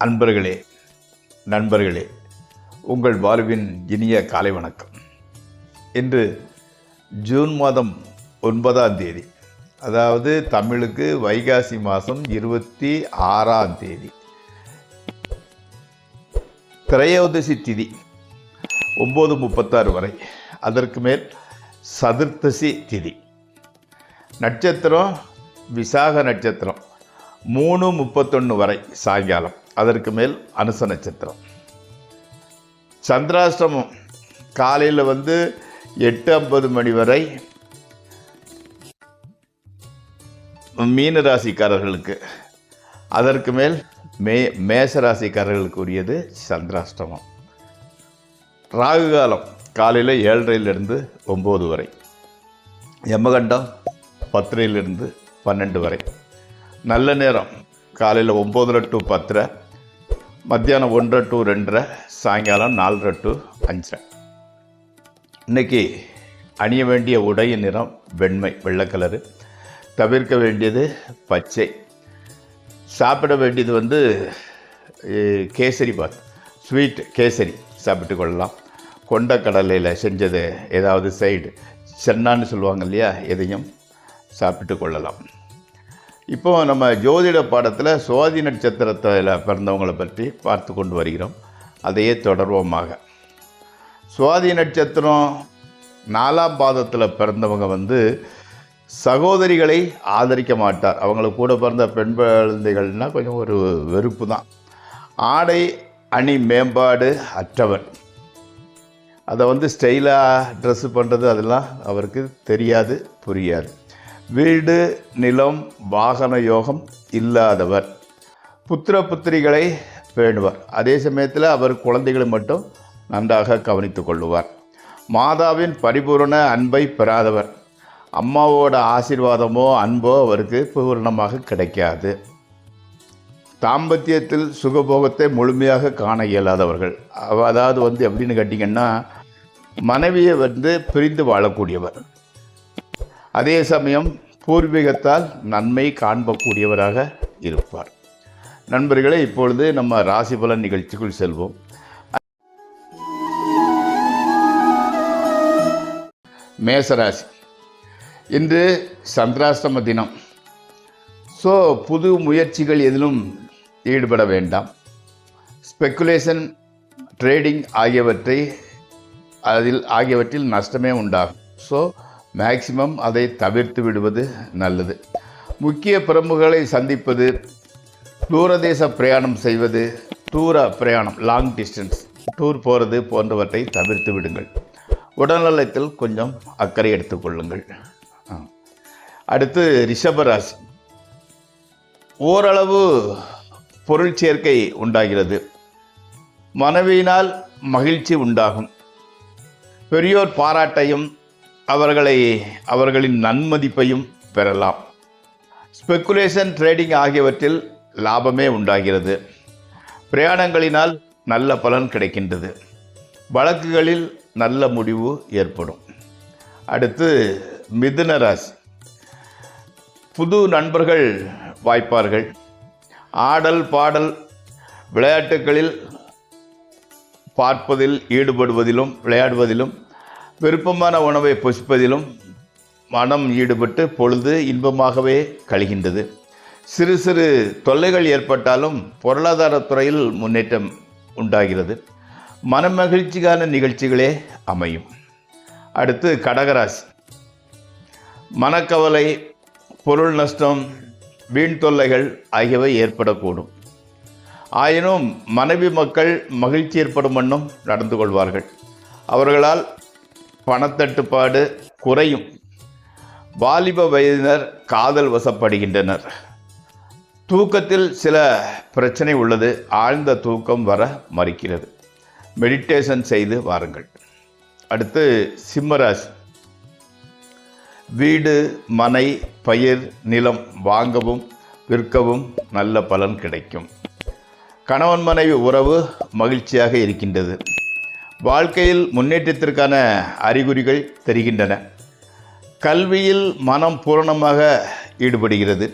அன்பர்களே, நண்பர்களே, உங்கள் வாழ்வின் இனிய காலை வணக்கம். இன்று ஜூன் மாதம் 9ஆம் தேதி, அதாவது தமிழுக்கு வைகாசி மாதம் 26ஆம் தேதி, திரையோதசி திதி 9:36 வரை, அதற்கு மேல் சதுர்த்தசி திதி. நட்சத்திரம் விசாக நட்சத்திரம் 3:31 வரை சாயங்காலம், அதற்கு மேல் அனுச நட்சத்திரம். சந்திராஷ்டமம் காலையில் 8:50 மணி வரை மீன ராசிக்காரர்களுக்கு, அதற்கு மேல் மேஷ ராசிக்காரர்களுக்கு உரியது சந்திராஷ்டமம். ராகு காலம் காலையில் 7:30 9 வரை, யமகண்டம் 10 12 வரை, நல்ல நேரம் காலையில் 9 to 10, மத்தியானம் 1 to 2, சாயங்காலம் 4 to 5. இன்றைக்கி அணிய வேண்டிய உடைய நிறம் வெண்மை, வெள்ளை கலரு. தவிர்க்க வேண்டியது பச்சை. சாப்பிட வேண்டியது கேசரி பாத், ஸ்வீட் கேசரி சாப்பிட்டு கொள்ளலாம். கொண்ட கடலையில் செஞ்சது ஏதாவது சைடு சென்னான்னு சொல்லுவாங்க இல்லையா, எதையும் சாப்பிட்டு கொள்ளலாம். இப்போது நம்ம ஜோதிட பாடத்தில் சுவாதி நட்சத்திரத்தில் பிறந்தவங்களை பற்றி பார்த்து கொண்டு வருகிறோம். அதையே தொடர்வோமாக. சுவாதி நட்சத்திரம் 4ஆம் பாதத்தில் பிறந்தவங்க சகோதரிகளை ஆதரிக்க மாட்டார். அவங்களுக்கு கூட பிறந்த பெண் குழந்தைகள்னால் கொஞ்சம் ஒரு வெறுப்பு தான். ஆடை அணி மேம்பாடு அற்றவர். அதை ஸ்டைலாக ட்ரெஸ்ஸு பண்ணுறது அதெல்லாம் அவருக்கு தெரியாது, புரியாது. வீடு நிலம் வாகன யோகம் இல்லாதவர். புத்திர புத்திரிகளை பேணுவார். அதே சமயத்தில் அவர் குழந்தைகளை மட்டும் நன்றாக கவனித்து கொள்ளுவார். மாதாவின் பரிபூரண அன்பை பெறாதவர். அம்மாவோட ஆசீர்வாதமோ அன்போ அவருக்கு பூரணமாக கிடைக்காது. தாம்பத்தியத்தில் சுகபோகத்தை முழுமையாக காண இயலாதவர்கள். அதாவது எப்படின்னு கேட்டிங்கன்னா, மனைவியை பிரிந்து வாழக்கூடியவர். அதே சமயம் பூர்வீகத்தால் நன்மை காண்பக்கூடியவராக இருப்பார். நண்பர்களே, இப்பொழுது நம்ம ராசி பலன் நிகழ்ச்சிக்குள் செல்வோம். மேசராசி. இன்று சந்திராஷ்டம தினம். ஸோ புது முயற்சிகள் எதிலும் ஈடுபட வேண்டாம். ஸ்பெக்குலேஷன், ட்ரேடிங் ஆகியவற்றில் நஷ்டமே உண்டாகும். ஸோ மேக்சிமம் அதை தவிர்த்து விடுவது நல்லது. முக்கிய பிரமுகர்களை சந்திப்பது, தூரதேச பிரயாணம் செய்வது, பிரயாணம் லாங் டிஸ்டன்ஸ் டூர் போகிறது போன்றவற்றை தவிர்த்து விடுங்கள். உடல்நலத்தில் கொஞ்சம் அக்கறை எடுத்துக்கொள்ளுங்கள். அடுத்து ரிஷபராசி. ஓரளவு பொருள் சேர்க்கை உண்டாகிறது. மனைவியினால் மகிழ்ச்சி உண்டாகும். பெரியோர் பாராட்டையும் அவர்களின் நன்மதிப்பையும் பெறலாம். ஸ்பெக்குலேஷன், ட்ரேடிங் ஆகியவற்றில் லாபமே உண்டாகிறது. பிரயாணங்களினால் நல்ல பலன் கிடைக்கின்றது. வழக்குகளில் நல்ல முடிவு ஏற்படும். அடுத்து மிதுன ராசி. புது நண்பர்கள் வாய்ப்பார்கள். ஆடல் பாடல் விளையாட்டுகளில் பார்ப்பதில் ஈடுபடுவதிலும் விளையாடுவதிலும், விருப்பமான உணவை புசிப்பதிலும் மனம் ஈடுபட்டு பொழுது இன்பமாகவே கழிகின்றது. சிறு சிறு தொல்லைகள் ஏற்பட்டாலும் பொருளாதாரத்துறையில் முன்னேற்றம் உண்டாகிறது. மனமகிழ்ச்சிக்கான நிகழ்ச்சிகளே அமையும். அடுத்து கடகராசி. மனக்கவலை, பொருள் நஷ்டம், வீண் தொல்லைகள் ஆகியவை ஏற்படக்கூடும். ஆயினும் மனைவி மக்கள் மகிழ்ச்சி ஏற்படும் வண்ணம் நடந்து கொள்வார்கள். அவர்களால் பணத்தட்டுப்பாடு குறையும். வாலிப வயதினர் காதல் வசப்படுகின்றனர். தூக்கத்தில் சில பிரச்சனை உள்ளது. ஆழ்ந்த தூக்கம் வர மறுக்கிறது. மெடிடேஷன் செய்து வாருங்கள். அடுத்து சிம்மராசி. வீடு, மனை, பயிர், நிலம் வாங்கவும் விற்கவும் நல்ல பலன் கிடைக்கும். கணவன் மனைவி உறவு மகிழ்ச்சியாக இருக்கின்றது. வாழ்க்கையில் முன்னேற்றத்திற்கான அறிகுறிகள் தெரிகின்றன. கல்வியில் மனம் பூரணமாக ஈடுபடுகிறது.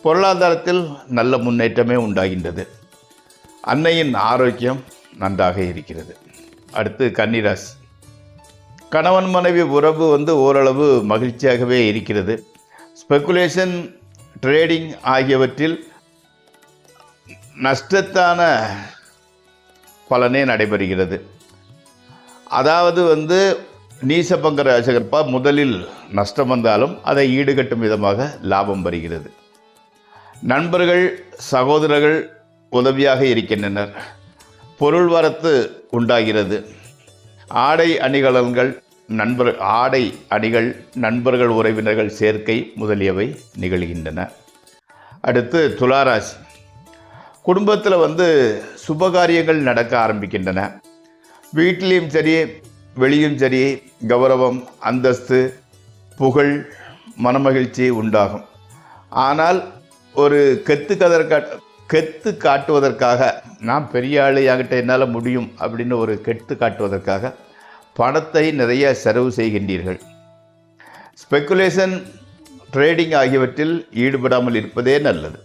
பொருளாதாரத்தில் நல்ல முன்னேற்றமே உண்டாகின்றது. அன்னையின் ஆரோக்கியம் நன்றாக இருக்கிறது. அடுத்து கன்னிராசி. கணவன் மனைவி உறவு ஓரளவு மகிழ்ச்சியாகவே இருக்கிறது. ஸ்பெக்குலேஷன், ட்ரேடிங் ஆகியவற்றில் நஷ்டத்தான பலனே நடைபெறுகிறது. அதாவது நீசபங்க ராஜகற்பா முதலில் நஷ்டம் வந்தாலும் அதை ஈடுகட்டும் விதமாக லாபம் வருகிறது. நண்பர்கள், சகோதரர்கள் உதவியாக இருக்கின்றனர். பொருள் வரத்து உண்டாகிறது. ஆடை அணிகள், நண்பர்கள், உறவினர்கள் சேர்க்கை முதலியவை நிகழ்கின்றன. அடுத்து துளாராசி. குடும்பத்தில் சுபகாரியங்கள் நடக்க ஆரம்பிக்கின்றன. வீட்டிலையும் சரி வெளியும் சரி கௌரவம், அந்தஸ்து, புகழ், மனமகிழ்ச்சி உண்டாகும். ஆனால் ஒரு கெத்து காட்டுவதற்காக, நான் பெரிய ஆள், என்கிட்ட என்னால் முடியும் அப்படின்னு ஒரு கெத்து காட்டுவதற்காக பணத்தை நிறைய செலவு செய்கின்றீர்கள். ஸ்பெக்குலேஷன், ட்ரேடிங் ஆகியவற்றில் ஈடுபடாமல் இருப்பதே நல்லது.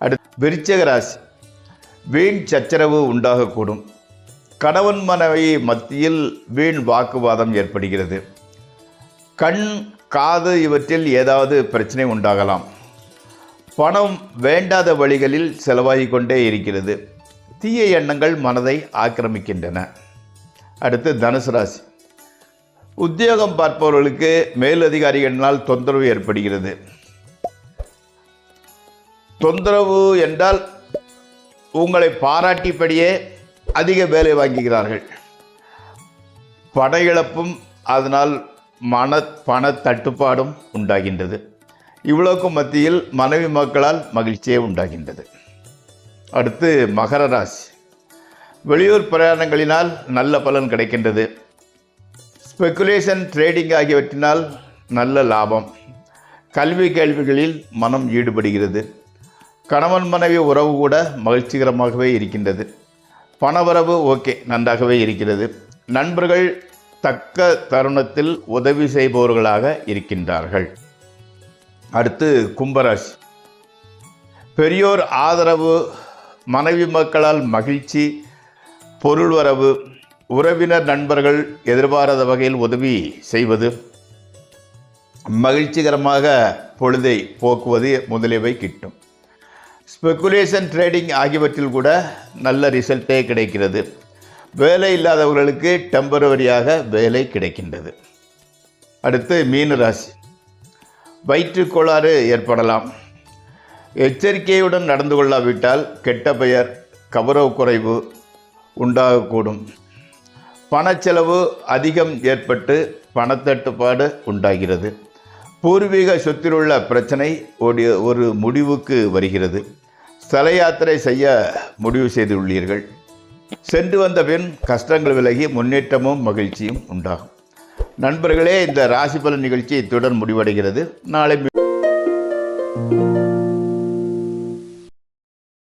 அடுத்து விருச்சிக ராசி. வீண் சச்சரவு உண்டாகக்கூடும். கணவன் மனைவி மத்தியில் வீண் வாக்குவாதம் ஏற்படுகிறது. கண், காது இவற்றில் ஏதாவது பிரச்சனை உண்டாகலாம். பணம் வேண்டாத வழிகளில் செலவாகிக் கொண்டே இருக்கிறது. தீய எண்ணங்கள் மனதை ஆக்கிரமிக்கின்றன. அடுத்து தனுசு ராசி. உத்தியோகம் பார்ப்பவர்களுக்கு மேலதிகாரிகளினால் தொந்தரவு ஏற்படுகிறது. தொந்தரவு என்றால் உங்களை பாராட்டிப்படியே அதிக வேலை வாங்குகிறார்கள். பண இழப்பும் அதனால் பண தட்டுப்பாடும் உண்டாகின்றது. இவ்வளவுக்கும் மத்தியில் மனைவி மக்களால் மகிழ்ச்சியே உண்டாகின்றது. அடுத்து மகர ராசி. வெளியூர் பிரயாணங்களினால் நல்ல பலன் கிடைக்கின்றது. ஸ்பெக்குலேஷன், ட்ரேடிங் ஆகியவற்றினால் நல்ல லாபம். கல்வி கேள்விகளில் மனம் ஈடுபடுகிறது. கணவன் மனைவி உறவு கூட மகிழ்ச்சிகரமாகவே இருக்கின்றது. பணவரவு ஓகே, நன்றாகவே இருக்கிறது. நண்பர்கள் தக்க தருணத்தில் உதவி செய்பவர்களாக இருக்கின்றார்கள். அடுத்து கும்பராசி. பெரியோர் ஆதரவு, மனைவி மக்களால் மகிழ்ச்சி, பொருள் வரவு, உறவினர், நண்பர்கள் எதிர்பாராத வகையில் உதவி செய்வது, மகிழ்ச்சிகரமாக பொழுதை போக்குவது முதலியவை கிட்டும். ஸ்பெக்குலேஷன், ட்ரேடிங் ஆகியவற்றில் கூட நல்ல ரிசல்ட்டே கிடைக்கிறது. வேலை இல்லாதவர்களுக்கு டெம்பரவரியாக வேலை கிடைக்கின்றது. அடுத்து மீன ராசி. வயிற்றுக் கோளாறு ஏற்படலாம். எச்சரிக்கையுடன் நடந்து கொள்ளாவிட்டால் கெட்ட பெயர், கௌரவ குறைவு உண்டாகக்கூடும். பணச்செலவு அதிகம் ஏற்பட்டு பணத்தட்டுப்பாடு உண்டாகிறது. பூர்வீக சொத்திலுள்ள பிரச்சனை ஒரு முடிவுக்கு வருகிறது. ஸ்தல யாத்திரை செய்ய முடிவு செய்துள்ளீர்கள். சென்று வந்த பின் கஷ்டங்கள் விலகி முன்னேற்றமும் மகிழ்ச்சியும் உண்டாகும். நண்பர்களே, இந்த ராசி பலன் நிகழ்ச்சி இத்துடன் முடிவடைகிறது. நாளை